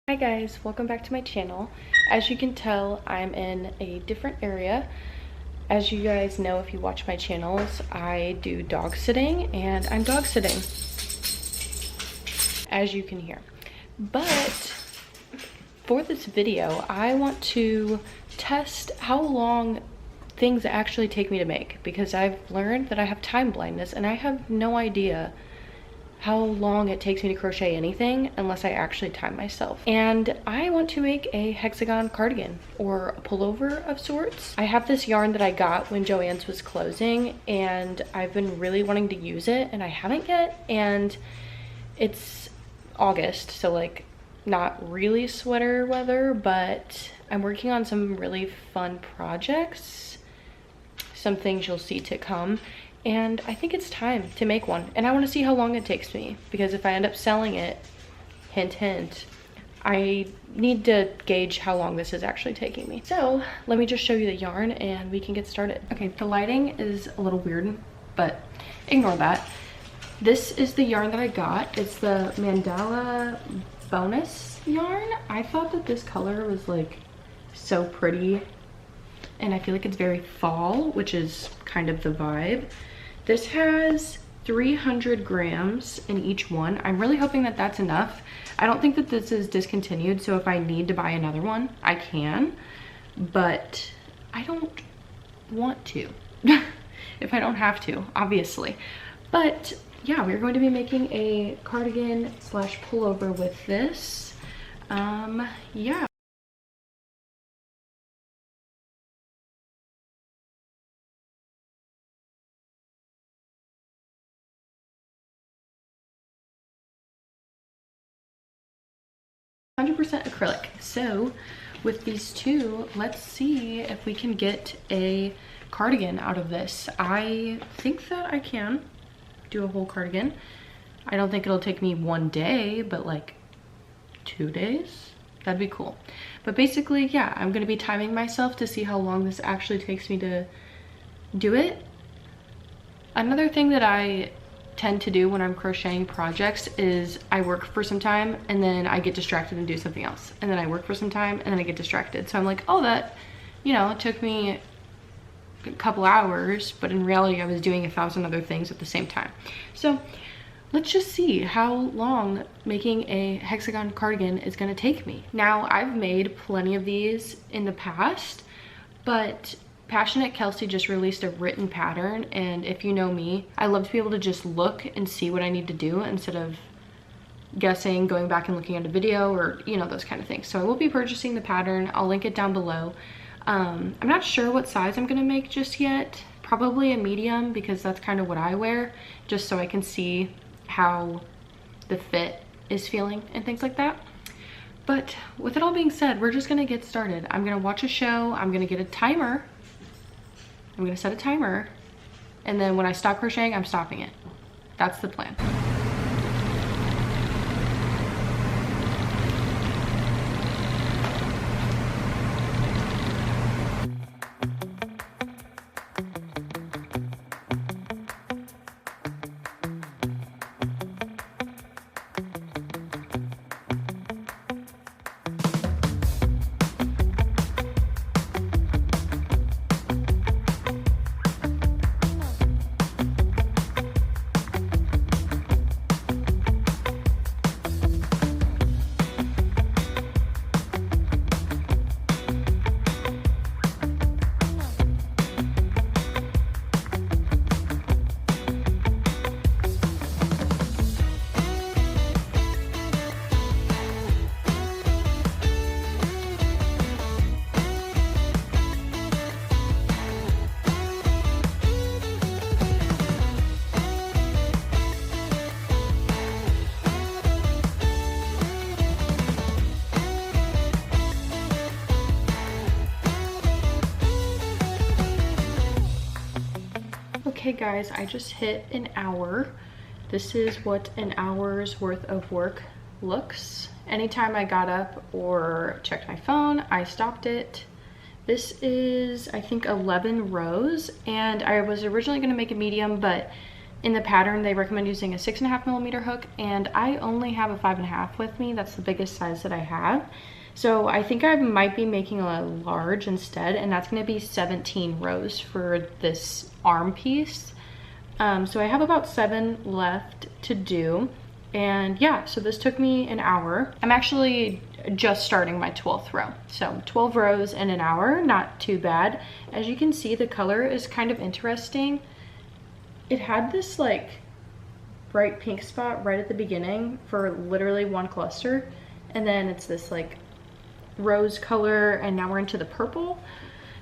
Hi guys, welcome back to my channel. As you can tell, I'm in a different area. As you guys know, if you watch my channels, I do dog sitting and I'm dog sitting, as you can hear. But for this video, I want to test how long things actually take me to make, because I've learned that I have time blindness and I have no idea how long it takes me to crochet anything unless I actually time myself. And I want to make a hexagon cardigan or a pullover of sorts. I have this yarn that I got when Joann's was closing and I've been really wanting to use it and I haven't yet, and it's August, so like not really sweater weather, but I'm working on some really fun projects, some things you'll see to come. And I think it's time to make one, and I want to see how long it takes me, because if I end up selling it, hint hint, I need to gauge how long this is actually taking me. So let me just show you the yarn and we can get started. Okay, the lighting is a little weird, but ignore that. This is the yarn that I got. It's the Mandala bonus yarn. I thought that this color was like so pretty, and I feel like it's very fall, which is kind of the vibe. This has 300 grams in each one. I'm really hoping that that's enough. I don't think that this is discontinued, so if I need to buy another one, I can, but I don't want to, if I don't have to, obviously. But yeah, we're going to be making a cardigan slash pullover with this. Yeah. %100% acrylic. So with these two, let's see if we can get a cardigan out of this. I think that I can do a whole cardigan. I don't think it'll take me one day, but like 2 days, that'd be cool. But basically, yeah, I'm gonna be timing myself to see how long this actually takes me to do it. Another thing that I tend to do when I'm crocheting projects is I work for some time and then I get distracted and do something else, and then I work for some time and then I get distracted. So I'm like, oh, that, you know, it took me a couple hours, but in reality I was doing 1,000 other things at the same time. So let's just see how long making a hexagon cardigan is going to take me. Now, I've made plenty of these in the past, but Passionate Kelsey just released a written pattern, and if you know me, I love to be able to just look and see what I need to do instead of guessing, going back and looking at a video, or you know, those kind of things. So I will be purchasing the pattern. I'll link it down below. I'm not sure what size I'm gonna make just yet. Probably a medium, because that's kind of what I wear, just so I can see how the fit is feeling and things like that. But with it all being said, we're just gonna get started. I'm gonna watch a show, I'm gonna get a timer, I'm gonna set a timer, and then when I stop crocheting, I'm stopping it. That's the plan. Okay guys, I just hit an hour. This is what an hour's worth of work looks. Anytime I got up or checked my phone, I stopped it. This is, I think, 11 rows, and I was originally gonna make a medium, but in the pattern, they recommend using a 6.5mm hook, and I only have a 5.5 with me. That's the biggest size that I have. So I think I might be making a large instead, and that's gonna be 17 rows for this arm piece. So I have about 7 left to do. And yeah, so this took me an hour. I'm actually just starting my 12th row. So 12 rows in an hour, not too bad. As you can see, the color is kind of interesting. It had this like bright pink spot right at the beginning for literally one cluster. And then it's this like rose color, and now we're into the purple.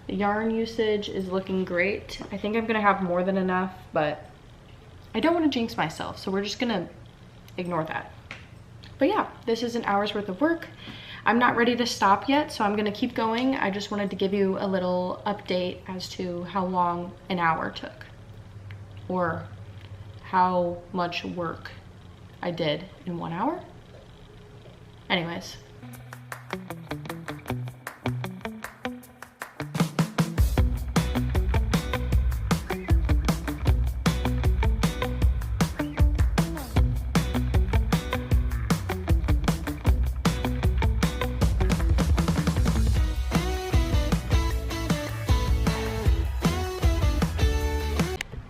The yarn usage is looking great. I think I'm gonna have more than enough, but I don't want to jinx myself, so we're just gonna ignore that. But yeah, this is an hour's worth of work. I'm not ready to stop yet, so I'm gonna keep going. I just wanted to give you a little update as to how long an hour took, or how much work I did in 1 hour. Anyways.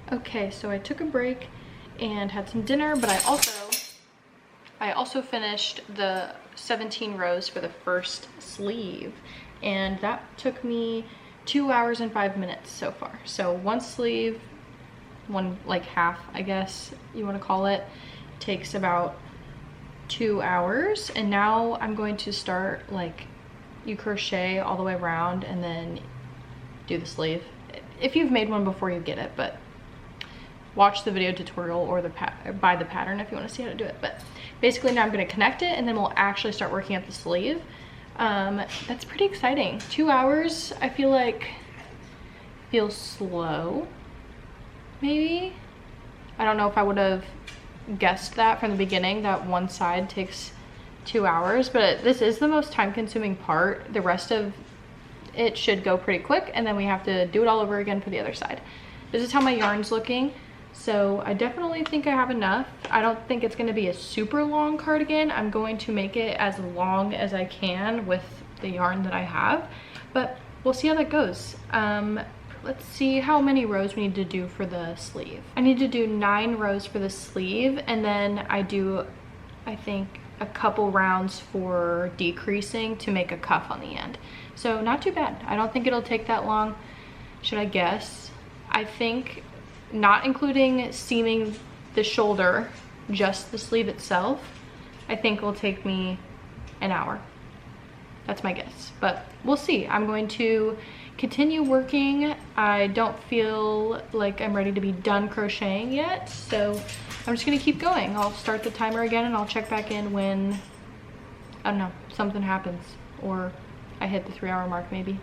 Okay, so I took a break and had some dinner, but I also finished the 17 rows for the first sleeve, and that took me 2 hours and 5 minutes so far. So one sleeve, one like half, I guess you want to call it, takes about 2 hours. And now I'm going to start, like, you crochet all the way around and then do the sleeve. If you've made one before, you get it, but watch the video tutorial or buy the pattern if you want to see how to do it. But basically now I'm going to connect it, and then we'll actually start working at the sleeve. That's pretty exciting. 2 hours, I feel like feels slow, maybe. I don't know if I would have guessed that from the beginning, that one side takes 2 hours, but this is the most time consuming part. The rest of it should go pretty quick, and then we have to do it all over again for the other side. This is how my yarn's looking. So I definitely think I have enough. I don't think it's going to be a super long cardigan. I'm going to make it as long as I can with the yarn that I have, but we'll see how that goes. Let's see how many rows we need to do for the sleeve. I need to do 9 rows for the sleeve, and then I do, I think, a couple rounds for decreasing to make a cuff on the end. So not too bad. I don't think it'll take that long. Should I guess? I think, not including seaming the shoulder, just the sleeve itself, I think will take me an hour. That's my guess, but we'll see. I'm going to continue working. I don't feel like I'm ready to be done crocheting yet, so I'm just gonna keep going. I'll start the timer again, and I'll check back in when, I don't know, something happens, or I hit the 3-hour mark maybe.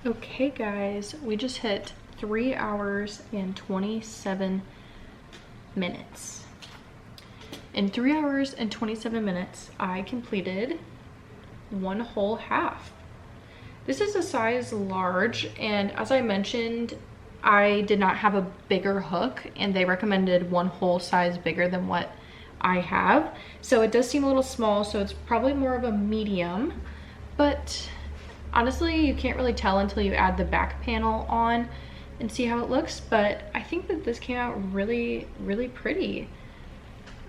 Okay guys, we just hit 3 hours and 27 minutes. In 3 hours and 27 minutes, I completed one whole half. This is a size large, and as I mentioned, I did not have a bigger hook, and they recommended one whole size bigger than what I have. So it does seem a little small, so it's probably more of a medium, but honestly, you can't really tell until you add the back panel on and see how it looks, but I think that this came out really, really pretty.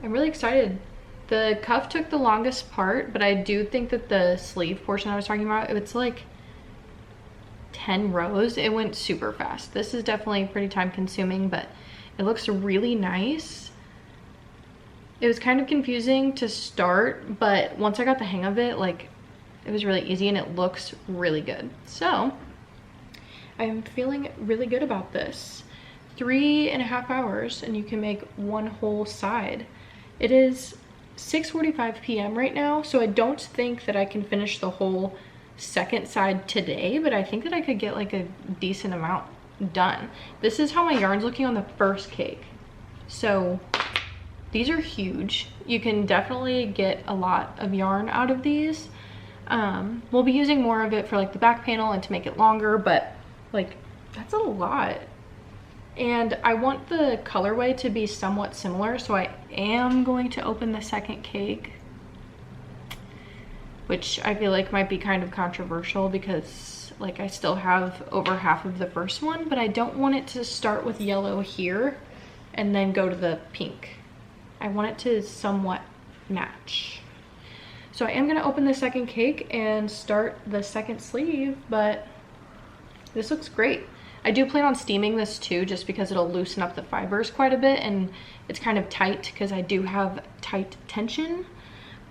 I'm really excited. The cuff took the longest part, but I do think that the sleeve portion I was talking about, it's like 10 rows. It went super fast. This is definitely pretty time consuming, but it looks really nice. It was kind of confusing to start, but once I got the hang of it, like, it was really easy and it looks really good. So I'm feeling really good about this. 3.5 hours and you can make one whole side. It is 6:45 p.m. right now, so I don't think that I can finish the whole second side today, but I think that I could get like a decent amount done. This is how my yarn's looking on the first cake. So these are huge. You can definitely get a lot of yarn out of these. We'll be using more of it for like the back panel and to make it longer, but like that's a lot. And I want the colorway to be somewhat similar, so I am going to open the second cake, which I feel like might be kind of controversial because like I still have over half of the first one, but I don't want it to start with yellow here and then go to the pink. I want it to somewhat match. So I am gonna open the second cake and start the second sleeve, but this looks great. I do plan on steaming this too, just because it'll loosen up the fibers quite a bit, and it's kind of tight because I do have tight tension.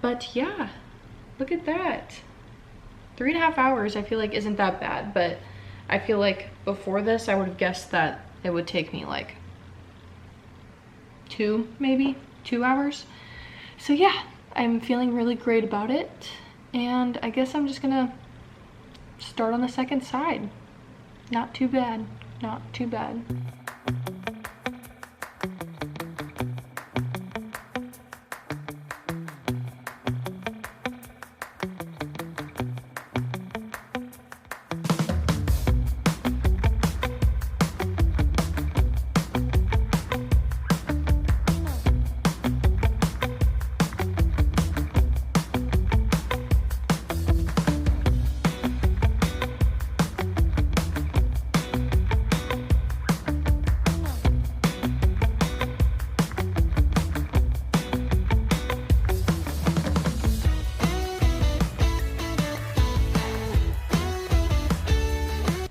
But yeah, look at that. 3.5 hours I feel like isn't that bad, but I feel like before this I would have guessed that it would take me like maybe 2 hours. So yeah, I'm feeling really great about it, and I guess I'm just gonna start on the second side. Not too bad, not too bad.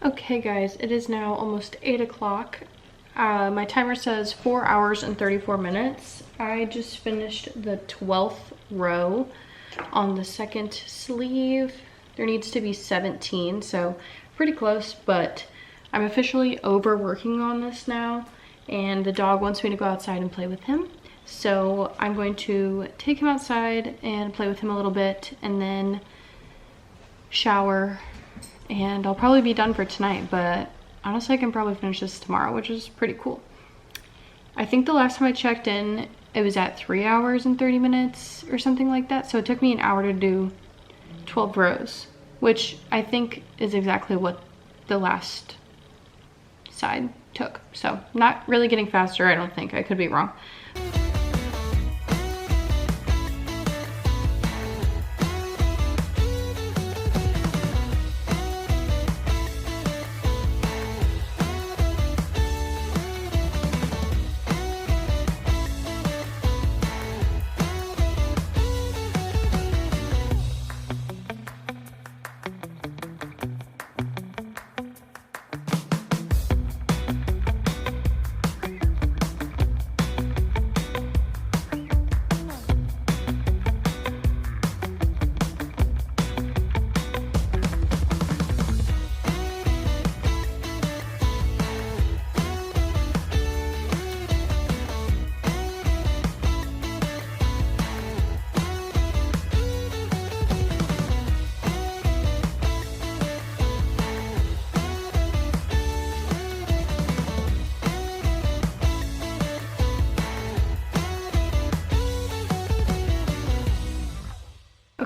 Okay guys, it is now almost 8 o'clock. My timer says 4 hours and 34 minutes. I just finished the 12th row on the second sleeve. There needs to be 17, so pretty close, but I'm officially overworking on this now, and the dog wants me to go outside and play with him. So I'm going to take him outside and play with him a little bit, and then shower, and I'll probably be done for tonight, but honestly I can probably finish this tomorrow, which is pretty cool. I think the last time I checked in, it was at 3 hours and 30 minutes or something like that, so it took me an hour to do 12 rows, which I think is exactly what the last side took. So not really getting faster, I don't think. I could be wrong.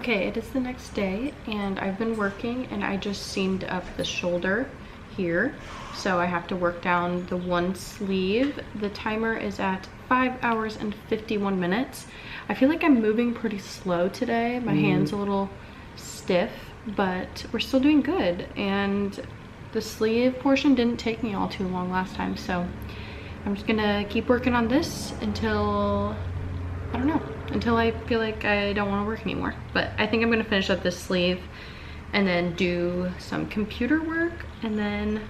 Okay, it is the next day and I've been working and I just seamed up the shoulder here. So I have to work down the one sleeve. The timer is at 5 hours and 51 minutes. I feel like I'm moving pretty slow today. My hand's a little stiff, but we're still doing good. And the sleeve portion didn't take me all too long last time. So I'm just gonna keep working on this until, I don't know, until I feel like I don't want to work anymore. But I think I'm gonna finish up this sleeve and then do some computer work and then,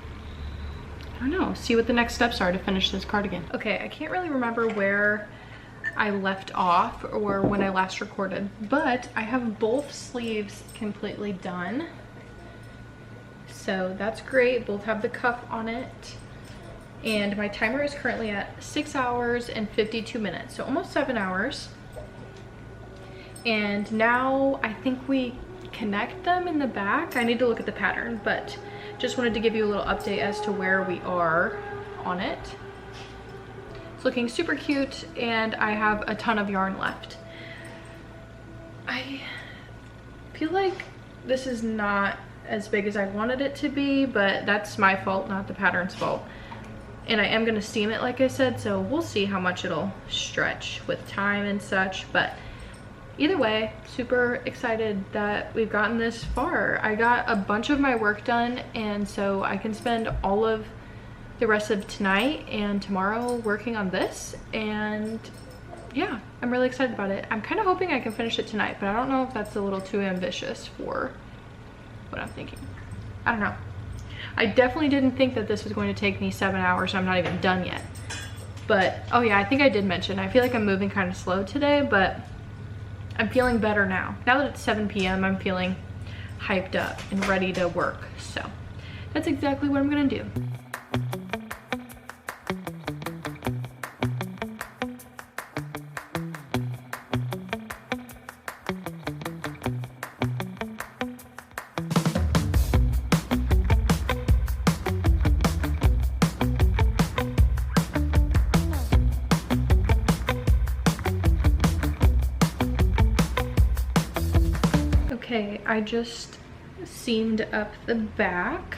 I don't know, see what the next steps are to finish this cardigan. Okay, I can't really remember where I left off or when I last recorded, but I have both sleeves completely done. So that's great. Both have the cuff on it. And my timer is currently at 6 hours and 52 minutes, so almost 7 hours. And now I think we connect them in the back. I need to look at the pattern, but just wanted to give you a little update as to where we are on it. It's looking super cute and I have a ton of yarn left. I feel like this is not as big as I wanted it to be, but that's my fault, not the pattern's fault. And I am gonna steam it like I said, so we'll see how much it'll stretch with time and such. But either way, super excited that we've gotten this far. I got a bunch of my work done, and so I can spend all of the rest of tonight and tomorrow working on this. And yeah, I'm really excited about it. I'm kind of hoping I can finish it tonight, but I don't know if that's a little too ambitious for what I'm thinking. I don't know. I definitely didn't think that this was going to take me 7 hours. I'm not even done yet. But, oh yeah, I think I did mention, I feel like I'm moving kind of slow today, but I'm feeling better now. Now that it's 7 p.m., I'm feeling hyped up and ready to work. So that's exactly what I'm gonna do. Okay, I just seamed up the back.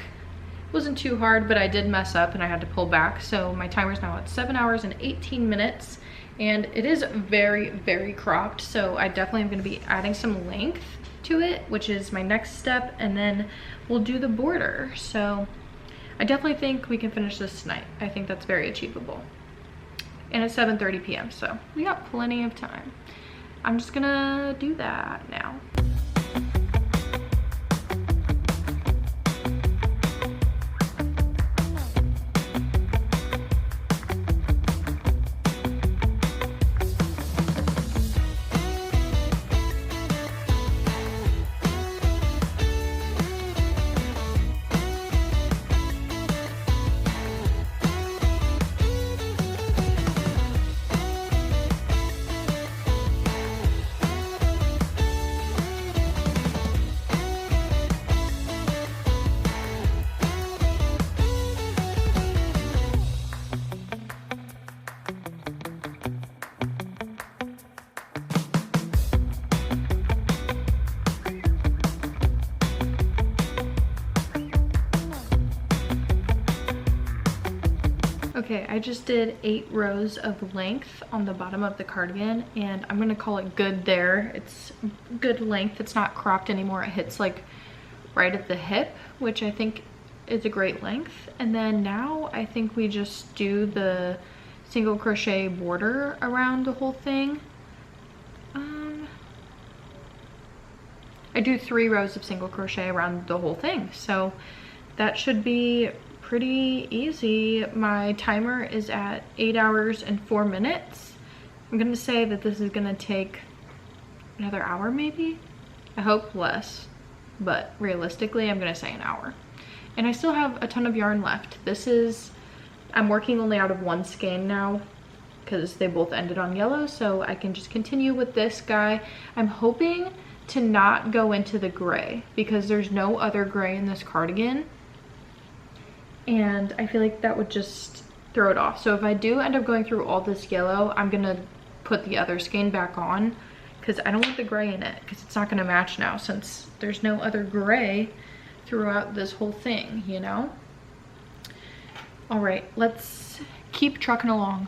It wasn't too hard, but I did mess up and I had to pull back. So my timer's now at 7 hours and 18 minutes. And it is very, very cropped. So I definitely am gonna be adding some length to it, which is my next step. And then we'll do the border. So I definitely think we can finish this tonight. I think that's very achievable. And it's 7:30 p.m. so we got plenty of time. I'm just gonna do that now. Okay, I just did 8 rows of length on the bottom of the cardigan, and I'm gonna call it good there. It's good length, it's not cropped anymore. It hits like right at the hip, which I think is a great length. And then now I think we just do the single crochet border around the whole thing. I do 3 rows of single crochet around the whole thing, so that should be pretty easy. My timer is at 8 hours and 4 minutes. I'm gonna say that this is gonna take another hour maybe. I hope less, but realistically I'm gonna say an hour. And I still have a ton of yarn left. I'm working only out of one skein now because they both ended on yellow, so I can just continue with this guy. I'm hoping to not go into the gray because there's no other gray in this cardigan. And I feel like that would just throw it off. So if I do end up going through all this yellow, I'm gonna put the other skein back on because I don't want the gray in it, because it's not going to match now since there's no other gray throughout this whole thing, you know? All right, let's keep trucking along.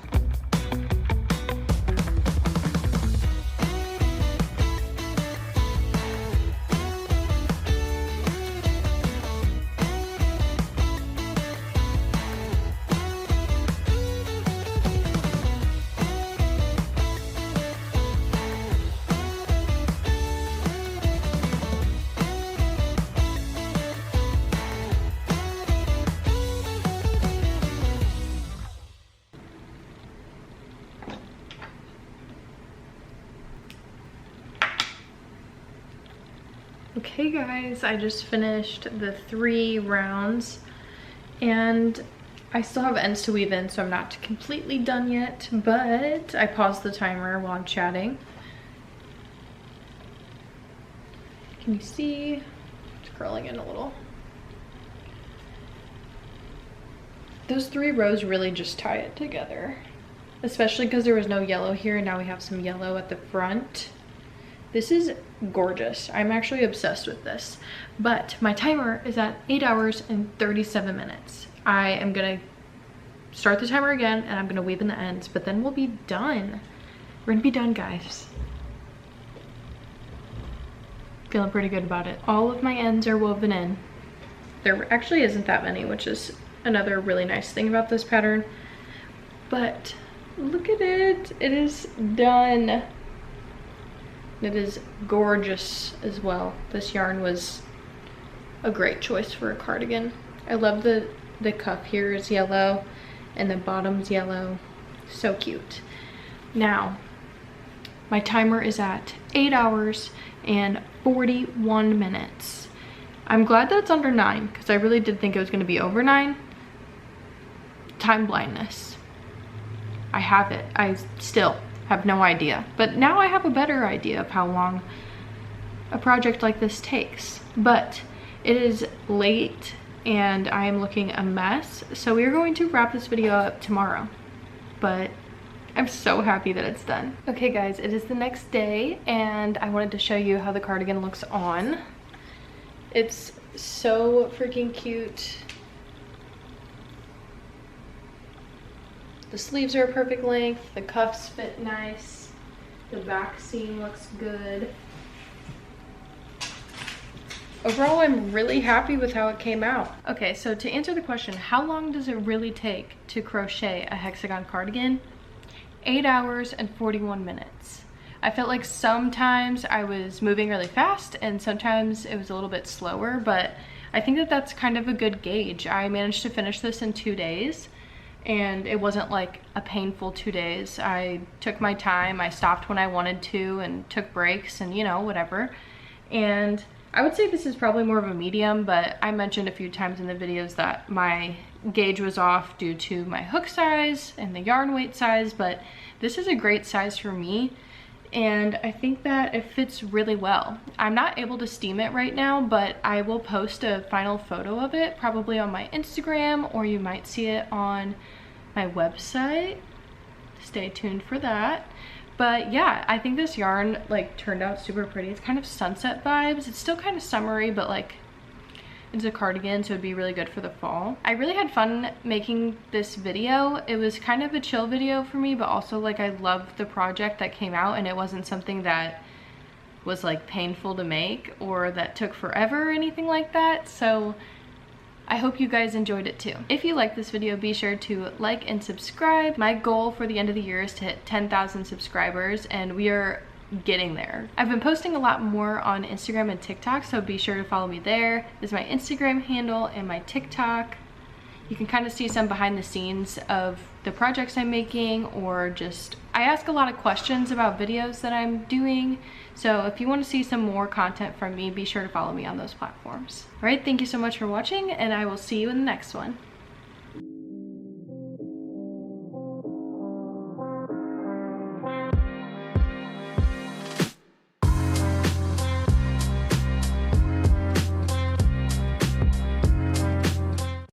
Okay guys, I just finished the 3 rounds and I still have ends to weave in, so I'm not completely done yet, but I paused the timer while I'm chatting. Can you see? It's curling in a little. Those 3 rows really just tie it together, especially because there was no yellow here and now we have some yellow at the front. This is gorgeous. I'm actually obsessed with this, but my timer is at 8 hours and 37 minutes. I am gonna start the timer again and I'm gonna weave in the ends, but then we'll be done. We're gonna be done, guys. Feeling pretty good about it. All of my ends are woven in. There actually isn't that many, which is another really nice thing about this pattern, but look at it. It is done. It is gorgeous as well. This yarn was a great choice for a cardigan. I love the cuff here is yellow and the bottom's yellow. So cute. Now, my timer is at 8 hours and 41 minutes. I'm glad that it's under 9 because I really did think it was going to be over 9. Time blindness. I have it. I still have no idea, but now I have a better idea of how long a project like this takes. But it is late and I am looking a mess, so we're going to wrap this video up tomorrow, but I'm so happy that it's done. Okay guys, it is the next day and I wanted to show you how the cardigan looks on. It's so freaking cute. The sleeves are a perfect length, the cuffs fit nice, the back seam looks good. Overall, I'm really happy with how it came out. Okay, so to answer the question, how long does it really take to crochet a hexagon cardigan? 8 hours and 41 minutes. I felt like sometimes I was moving really fast and sometimes it was a little bit slower, but I think that that's kind of a good gauge. I managed to finish this in 2 days. And it wasn't like a painful 2 days. I took my time, I stopped when I wanted to and took breaks and, you know, whatever. And I would say this is probably more of a medium, but I mentioned a few times in the videos that my gauge was off due to my hook size and the yarn weight size, but this is a great size for me. And I think that it fits really well. I'm not able to steam it right now, but I will post a final photo of it probably on my Instagram, or you might see it on my website. Stay tuned for that. But yeah, I think this yarn like turned out super pretty. It's kind of sunset vibes. It's still kind of summery, but like it's a cardigan, so it'd be really good for the fall. I really had fun making this video. It was kind of a chill video for me, but also like I loved the project that came out and it wasn't something that was like painful to make or that took forever or anything like that. So I hope you guys enjoyed it too. If you like this video, be sure to like and subscribe. My goal for the end of the year is to hit 10,000 subscribers and we are getting there. I've been posting a lot more on Instagram and TikTok, so be sure to follow me there. This is my Instagram handle and my TikTok. You can kind of see some behind the scenes of the projects I'm making, or just I ask a lot of questions about videos that I'm doing. So if you want to see some more content from me, be sure to follow me on those platforms. All right, thank you so much for watching and I will see you in the next one.